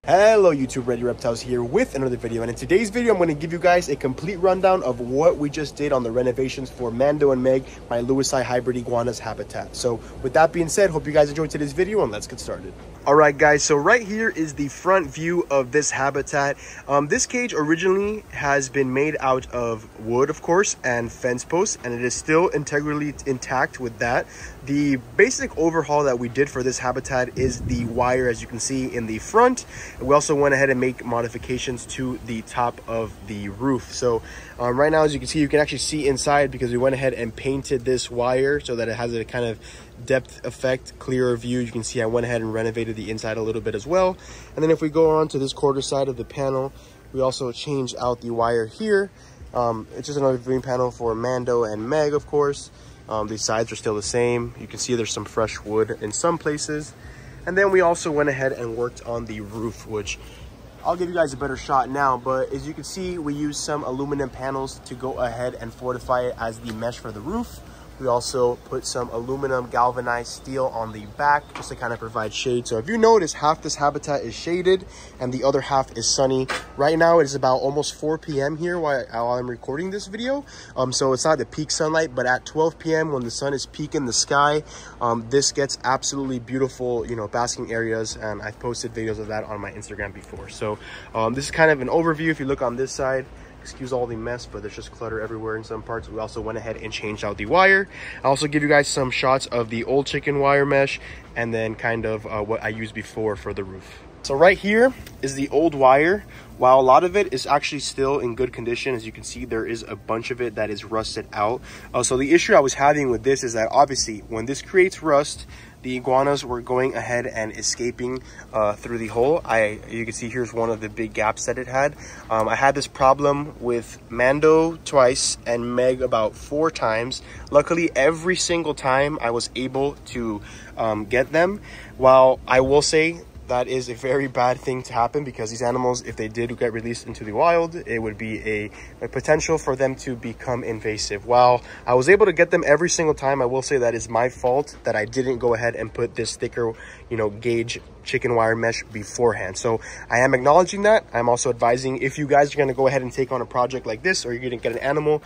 Hello YouTube, Ready Reptiles here with another video, and in today's video I'm going to give you guys a complete rundown of what we just did on the renovations for Mando and Meg, my Lewisi hybrid iguanas habitat. So with that being said, hope you guys enjoyed today's video and let's get started. Alright guys, so right here is the front view of this habitat. This cage originally has been made out of wood, of course, and fence posts, and it is still integrally intact with that. The basic overhaul that we did for this habitat is the wire, as you can see in the front. We also went ahead and make modifications to the top of the roof. So right now, as you can see, you can actually see inside because we went ahead and painted this wire so that it has a kind of depth effect, clearer view. You can see I went ahead and renovated the inside a little bit as well. And then if we go on to this quarter side of the panel, we also changed out the wire here. It's just another viewing panel for Mando and Meg, of course. The sides are still the same. You can see there's some fresh wood in some places. And then we also went ahead and worked on the roof, which I'll give you guys a better shot now. But as you can see, we used some aluminum panels to go ahead and fortify it as the mesh for the roof. We also put some aluminum galvanized steel on the back just to kind of provide shade. So if you notice, half this habitat is shaded and the other half is sunny. Right now it is about almost 4 p.m. here while I'm recording this video. So it's not the peak sunlight, but at 12 p.m. when the sun is peaking the sky, this gets absolutely beautiful, you know, basking areas. And I've posted videos of that on my Instagram before. So this is kind of an overview. If you look on this side, excuse all the mess, but there's just clutter everywhere in some parts. We also went ahead and changed out the wire. I'll also give you guys some shots of the old chicken wire mesh and then kind of what I used before for the roof. So right here is the old wire. While a lot of it is actually still in good condition, as you can see, there is a bunch of it that is rusted out. So the issue I was having with this is that obviously when this creates rust, the iguanas were going ahead and escaping through the hole. You can see here's one of the big gaps that it had. I had this problem with Mando twice and Meg about 4 times. Luckily, every single time I was able to get them. While I will say that is a very bad thing to happen, because these animals, if they did get released into the wild, it would be a potential for them to become invasive. While I was able to get them every single time, I will say that is my fault that I didn't go ahead and put this thicker, you know, gauge chicken wire mesh beforehand. So I am acknowledging that. I'm also advising, if you guys are going to go ahead and take on a project like this, or you're going to get an animal,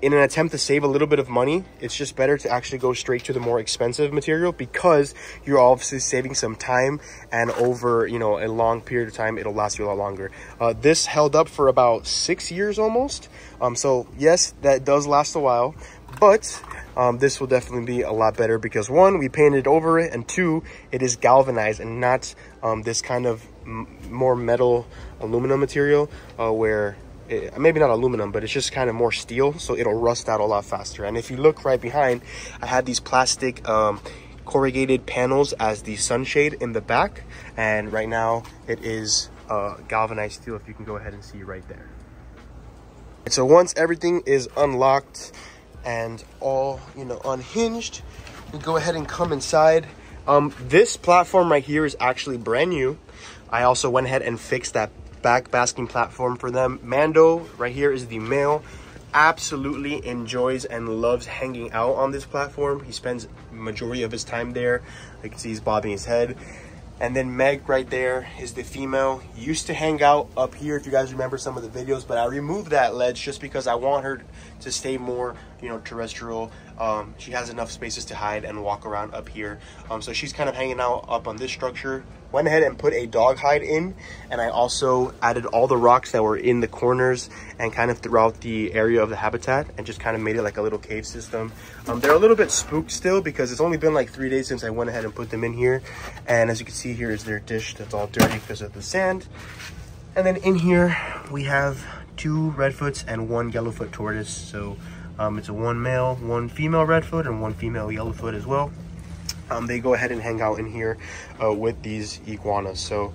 in an attempt to save a little bit of money, it's just better to actually go straight to the more expensive material, because you're obviously saving some time, and over, you know, a long period of time, it'll last you a lot longer. This held up for about 6 years almost. So yes, that does last a while, but this will definitely be a lot better because 1, we painted over it, and 2, it is galvanized and not this kind of more metal aluminum material where maybe not aluminum, but it's just kind of more steel, so it'll rust out a lot faster. And if you look right behind, I had these plastic corrugated panels as the sunshade in the back, and right now it is galvanized steel, if you can go ahead and see right there. And so once everything is unlocked and all, you know, unhinged, you go ahead and come inside. This platform right here is actually brand new. I also went ahead and fixed that back basking platform for them. Mando right here is the male, absolutely enjoys and loves hanging out on this platform. He spends majority of his time there. You can see he's bobbing his head. And then Meg right there is the female. Used to hang out up here, if you guys remember some of the videos, but I removed that ledge just because I want her to stay more, you know, terrestrial. She has enough spaces to hide and walk around up here. So she's kind of hanging out up on this structure. Went ahead and put a dog hide in, and I also added all the rocks that were in the corners and kind of throughout the area of the habitat, and just kind of made it like a little cave system. They're a little bit spooked still because it's only been like 3 days since I went ahead and put them in here. And as you can see, here is their dish that's all dirty because of the sand. And then in here we have 2 redfoots and 1 yellowfoot tortoise. So it's a 1 male, 1 female redfoot, and 1 female yellowfoot as well. They go ahead and hang out in here with these iguanas. So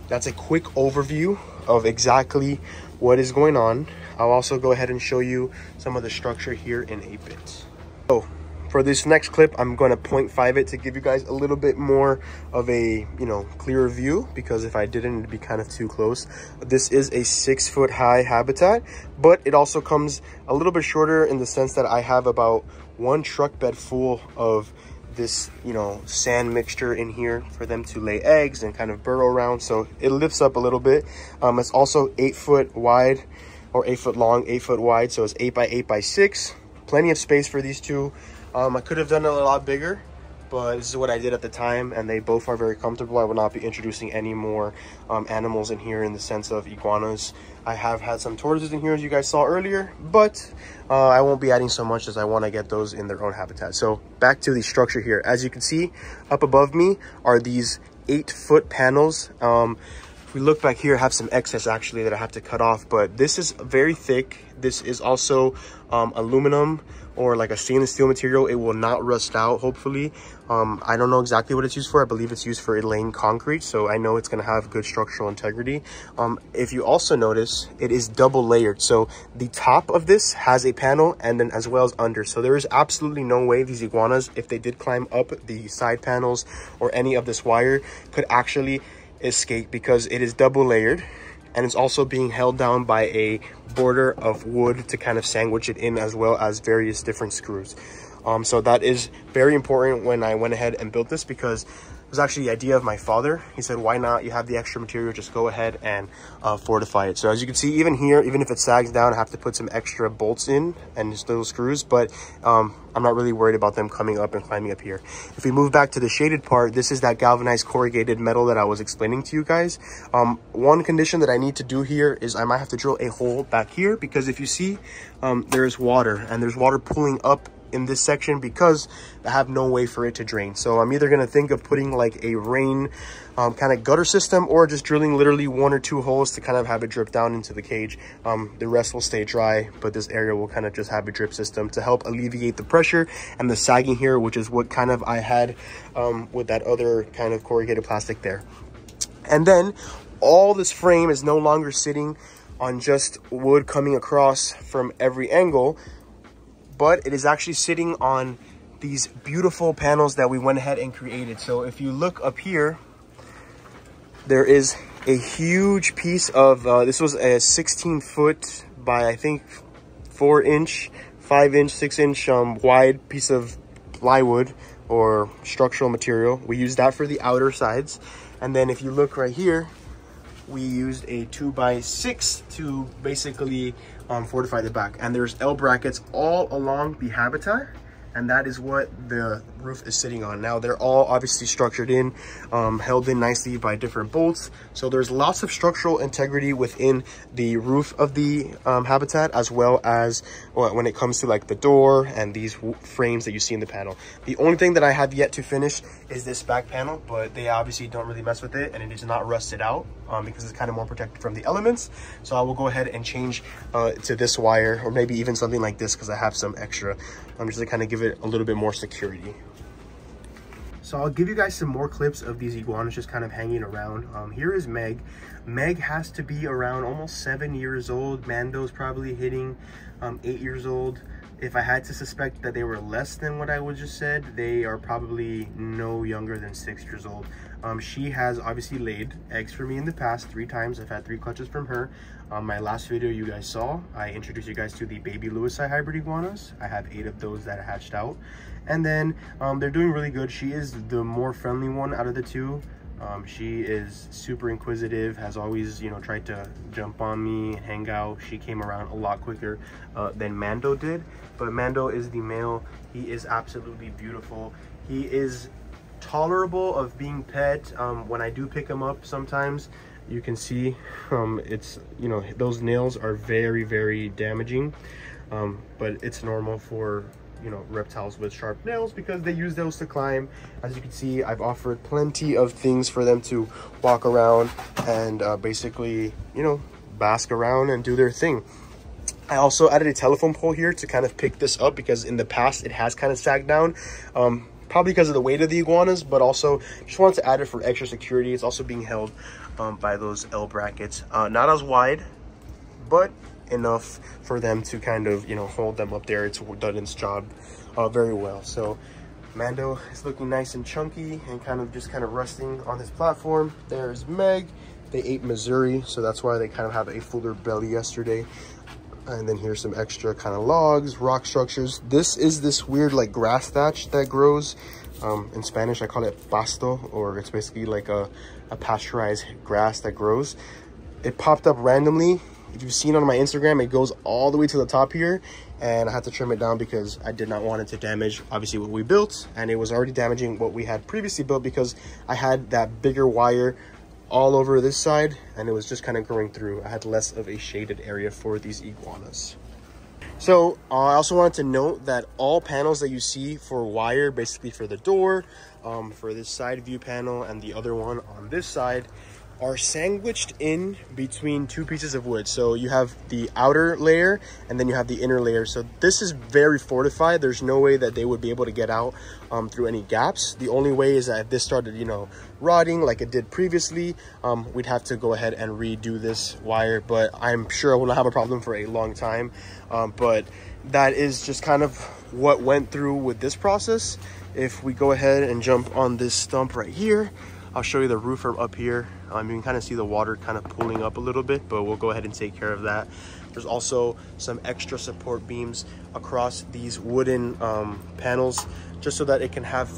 that's a quick overview of exactly what is going on. I'll also go ahead and show you some of the structure here in a bit. So for this next clip, I'm going to 0.5 it to give you guys a little bit more of a, you know, clearer view, because if I didn't, it'd be kind of too close. This is a 6-foot high habitat, but it also comes a little bit shorter in the sense that I have about 1 truck bed full of this, you know, sand mixture in here for them to lay eggs and kind of burrow around. So it lifts up a little bit. It's also 8 foot wide, or 8 foot long, 8 foot wide. So it's 8 by 8 by 6. Plenty of space for these two. I could have done it a lot bigger, but this is what I did at the time, and they both are very comfortable. I will not be introducing any more animals in here in the sense of iguanas. I have had some tortoises in here, as you guys saw earlier, but I won't be adding so much as I want to get those in their own habitat. So back to the structure here. As you can see, up above me are these 8-foot panels. If we look back here, I have some excess actually that I have to cut off, but this is very thick. This is also aluminum, or like a stainless steel material. It will not rust out, hopefully. I don't know exactly what it's used for. I believe it's used for laying concrete, so I know it's going to have good structural integrity. If you also notice, it is double layered. So the top of this has a panel, and then as well as under. So there is absolutely no way these iguanas, if they did climb up the side panels or any of this wire, could actually escape, because it is double layered. And it's also being held down by a border of wood to kind of sandwich it in, as well as various different screws. So that is very important when I went ahead and built this, because it was actually the idea of my father. He said, why not? You have the extra material, just go ahead and fortify it. So as you can see, even here, even if it sags down, I have to put some extra bolts in and just little screws, but I'm not really worried about them coming up and climbing up here. If we move back to the shaded part, this is that galvanized corrugated metal that I was explaining to you guys. One condition that I need to do here is I might have to drill a hole back here, because if you see, there's water, and there's water pooling up in this section because I have no way for it to drain. So I'm either going to think of putting like a rain kind of gutter system, or just drilling literally 1 or 2 holes to kind of have it drip down into the cage. The rest will stay dry, but this area will kind of just have a drip system to help alleviate the pressure and the sagging here, which is what kind of I had with that other kind of corrugated plastic there. And then all this frame is no longer sitting on just wood coming across from every angle, but it is actually sitting on these beautiful panels that we went ahead and created. So if you look up here, there is a huge piece of, this was a 16 foot by I think 4 inch, 5 inch, 6 inch wide piece of plywood or structural material. We used that for the outer sides. And then if you look right here, we used a 2x6 to basically fortify the back. And there's L brackets all along the habitat, and that is what the roof is sitting on. Now they're all obviously structured in, held in nicely by different bolts. So there's lots of structural integrity within the roof of the habitat, as well as when it comes to like the door and these frames that you see in the panel. The only thing that I have yet to finish is this back panel, but they obviously don't really mess with it, and it is not rusted out because it's kind of more protected from the elements. So I will go ahead and change to this wire, or maybe even something like this, because I have some extra. I'm just to kind of give it a little bit more security. So I'll give you guys some more clips of these iguanas just kind of hanging around. Here is Meg. Meg has to be around almost 7 years old. Mando's probably hitting 8 years old. If I had to suspect that they were less than what I just said, they are probably no younger than 6 years old. She has obviously laid eggs for me in the past 3 times. I've had 3 clutches from her. My last video you guys saw, I introduced you guys to the baby Lewisi hybrid iguanas. I have 8 of those that hatched out. And then they're doing really good. She is the more friendly one out of the 2. She is super inquisitive, has always, you know, tried to jump on me and hang out. She came around a lot quicker than Mando did. But Mando is the male. He is absolutely beautiful. He is tolerable of being pet. When I do pick him up sometimes, you can see it's, you know, those nails are very, very damaging. But it's normal for, you know, reptiles with sharp nails, because they use those to climb. As you can see, I've offered plenty of things for them to walk around and basically, you know, bask around and do their thing. I also added a telephone pole here to kind of pick this up, because in the past it has kind of sagged down, probably because of the weight of the iguanas, but also just wanted to add it for extra security. It's also being held by those L brackets, not as wide, but enough for them to kind of, you know, hold them up there. It's done its job very well. So Mando is looking nice and chunky and kind of resting on his platform. There's Meg. They ate Missouri, so that's why they kind of have a fuller belly yesterday. And then here's some extra kind of logs, rock structures. This is this weird like grass thatch that grows In Spanish, I call it pasto, or it's basically like a pasteurized grass that grows. It popped up randomly. If you've seen on my Instagram, it goes all the way to the top here, and I had to trim it down because I did not want it to damage, obviously, what we built, and it was already damaging what we had previously built because I had that bigger wire all over this side, and it was just kind of growing through. I had less of a shaded area for these iguanas. So I also wanted to note that all panels that you see for wire, basically for the door, for this side view panel and the other one on this side, are sandwiched in between two pieces of wood. So you have the outer layer and then you have the inner layer. So this is very fortified. There's no way that they would be able to get out through any gaps. The only way is that if this started, you know, rotting like it did previously, we'd have to go ahead and redo this wire, but I'm sure I will not have a problem for a long time. But that is just kind of what went through with this process. If we go ahead and jump on this stump right here, I'll show you the roof from up here. You can kind of see the water kind of pooling up a little bit, but we'll go ahead and take care of that. There's also some extra support beams across these wooden panels, just so that it can have,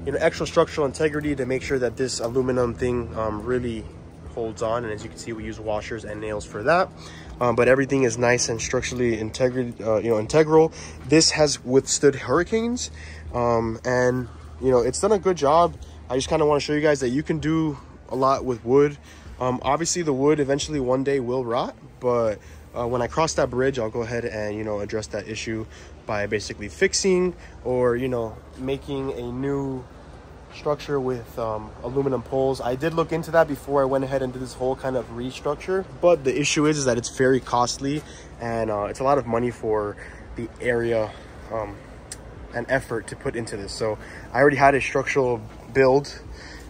you know, extra structural integrity to make sure that this aluminum thing really holds on. And as you can see, we use washers and nails for that. But everything is nice and structurally integral. This has withstood hurricanes, and you know, it's done a good job. I just kind of want to show you guys that you can do a lot with wood. Obviously the wood eventually one day will rot, but when I cross that bridge, I'll go ahead and, you know, address that issue by basically fixing or, you know, making a new structure with aluminum poles. I did look into that before I went ahead and did this whole kind of restructure, but the issue is that it's very costly, and it's a lot of money for the area and effort to put into this. So I already had a structural build,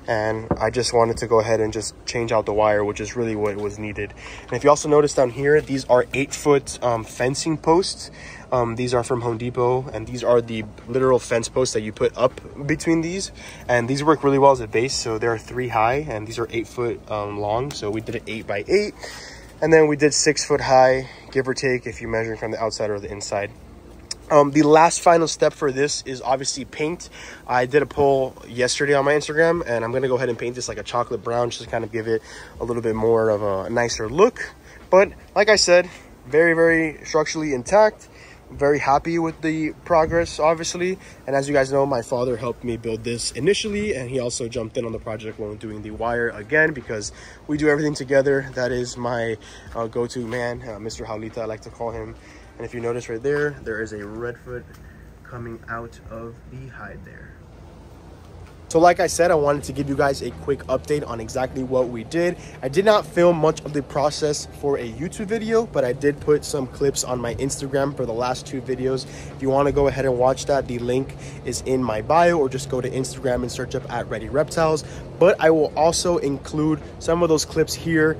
and I just wanted to go ahead and just change out the wire, which is really what was needed. And if you also notice down here, these are 8-foot fencing posts. These are from Home Depot, and these are the literal fence posts that you put up between these, and these work really well as a base. So they're 3 high, and these are 8 foot long. So we did it 8 by 8, and then we did 6 foot high, give or take, if you're measuring from the outside or the inside. The last final step for this is obviously paint. I did a poll yesterday on my Instagram, and I'm going to go ahead and paint this like a chocolate brown, just to kind of give it a little bit more of a nicer look. But like I said, very, very structurally intact. Very happy with the progress, obviously. And as you guys know, my father helped me build this initially, and he also jumped in on the project when doing the wire again, because we do everything together. That is my go-to man, Mr. Jaulita, I like to call him. And if you notice right there, there is a redfoot coming out of the hide there. So like I said, I wanted to give you guys a quick update on exactly what we did. I did not film much of the process for a YouTube video, but I did put some clips on my Instagram for the last 2 videos. If you want to go ahead and watch that, the link is in my bio, or just go to Instagram and search up @ReadyReptiles. But I will also include some of those clips here,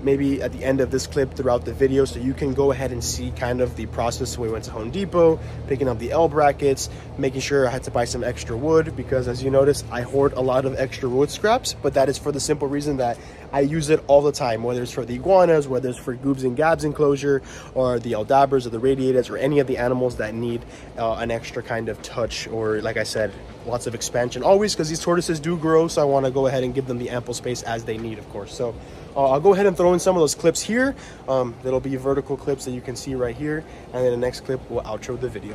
maybe at the end of this clip throughout the video, so you can go ahead and see kind of the process. We went to Home Depot, picking up the L brackets, making sure I had to buy some extra wood, because as you notice, I hoard a lot of extra wood scraps, but that is for the simple reason that I use it all the time, whether it's for the iguanas, whether it's for goobs and gabs enclosure, or the eldabras or the radiators, or any of the animals that need an extra kind of touch, or like I said, lots of expansion always, because these tortoises do grow, so I want to go ahead and give them the ample space as they need, of course. So I'll go ahead and throw in some of those clips here. That'll be vertical clips that you can see right here, and then the next clip will outro the video.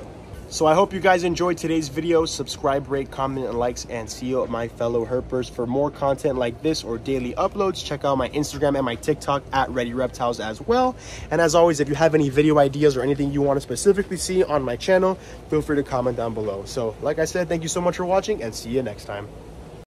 So I hope you guys enjoyed today's video. Subscribe, rate, comment, and likes, and see you, my fellow herpers. For more content like this or daily uploads, check out my Instagram and my TikTok @ReadyReptiles as well. And as always, if you have any video ideas or anything you want to specifically see on my channel, feel free to comment down below. So like I said, thank you so much for watching, and see you next time.